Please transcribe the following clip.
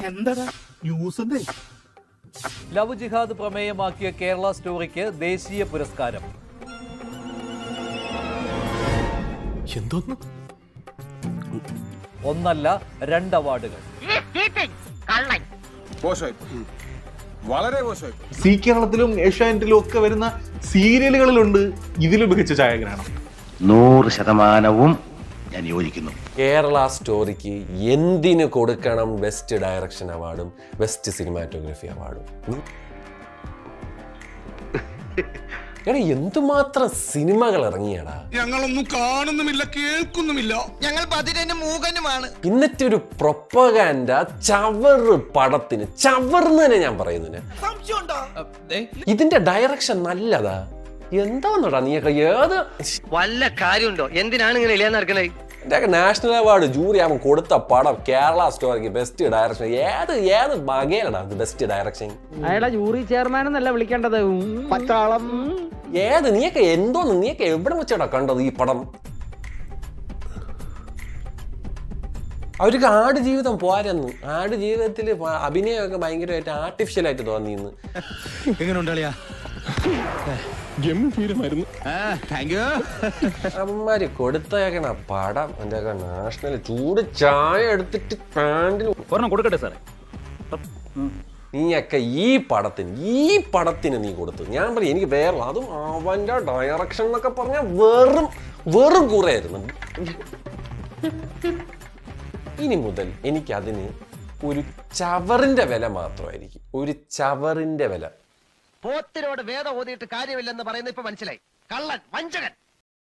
എന്താടാ news? Love ജിഹാദ് പ്രമേയമാക്കിയ കേരള സ്റ്റോറിക്ക് ദേശീയ പുരസ്കാരം. എന്തോന്ന്? ഒന്നല്ല 2 അവാർഡുകൾ. വളരെ മോശമായി. സി കേരളത്തിലും ഏഷ്യാനെറ്റിലും ഒക്കെ വരുന്ന സീരിയലുകളിലുണ്ട് ഇതിലും മികച്ച ഛായാഗ്രഹണം. 100% ഞാൻ യോജിക്കുന്നു. കേരള സ്റ്റോറിക്ക് എന്തിനു കൊടുക്കണം ബെസ്റ്റ് ഡയറക്ഷൻ അവാർഡും ബെസ്റ്റ് സിനിമാറ്റോഗ്രഫി അവാർഡും? എടാ എന്തുമാത്രം സിനിമകൾ ഇറങ്ങിയടാ. ഞങ്ങളൊന്നും കാണുന്നുമില്ല, കേൾക്കുന്നുമില്ല. ഞങ്ങൾ ബധിരനും മൂകനുമാണ്. ഇന്നത്തെ ഒരു പ്രൊപ്പഗാൻഡ ചവറ് പടത്തിന്, ചവർന്ന് തന്നെ ഞാൻ പറയുന്നതിന്. ഇതിന്റെ ഡയറക്ഷൻ നല്ലതാ. എന്താന്നടാ നീയൊക്കെ ഏത് വല്ല കാര്യമുണ്ടോ? എന്തിനാണ് ഇങ്ങനെ ഇല്ലാന്ന് നടക്കണേ? എന്റെ നാഷണൽ അവാർഡ് ജൂറി ആവുമ്പോൾ കൊടുത്ത പടം കേരള സ്റ്റോറിക്ക് ബെസ്റ്റ് ഡയറക്ഷൻ. ഏത് ബഗയിലടാ ബെസ്റ്റ് ഡയറക്ഷൻ? അയാളെ ജൂറി ചെയർമാൻ എന്നല്ല വിളിക്കേണ്ടത്, പച്ചാളം. നീയൊക്കെ എന്തോന്ന്, നീയൊക്കെ എവിടെ വെച്ചാടാ കണ്ടത് ഈ പടം? അവർക്ക് ആടുജീവിതം പോരെന്ന്. ആടുജീവിതത്തിൽ അഭിനയമൊക്കെ ഭയങ്കരമായിട്ട് ആർട്ടിഫിഷ്യൽ ആയിട്ട് തോന്നിന്ന്. എങ്ങനെയുണ്ടാളിയാ? ഗംഭീരമായിരുന്നു. അമ്മമാര് കൊടുത്തേക്കണ പടം എന്റെ നാഷണൽ ചൂട് ചായ എടുത്തിട്ട് പാൻറിൽ കൊടുക്കട്ടെ സാറേ. നീയൊക്കെ ഈ പടത്തിന് നീ കൊടുത്തു. ഞാൻ പറയും എനിക്ക് വേറെ, അതും അവന്റെ ഡയറക്ഷൻ എന്നൊക്കെ പറഞ്ഞാൽ വെറും കൂറായിരുന്നു. ഇനി മുതൽ എനിക്കതിന് ഒരു ചവറിന്റെ വില മാത്രമായിരിക്കും. ഒരു ചവറിന്റെ വില. പോത്തിനോട് വേദം ഓതിയിട്ട് കാര്യമില്ലെന്ന് പറയുന്നത് ഇപ്പൊ മനസ്സിലായി. കള്ളൻ, വഞ്ചകൻ.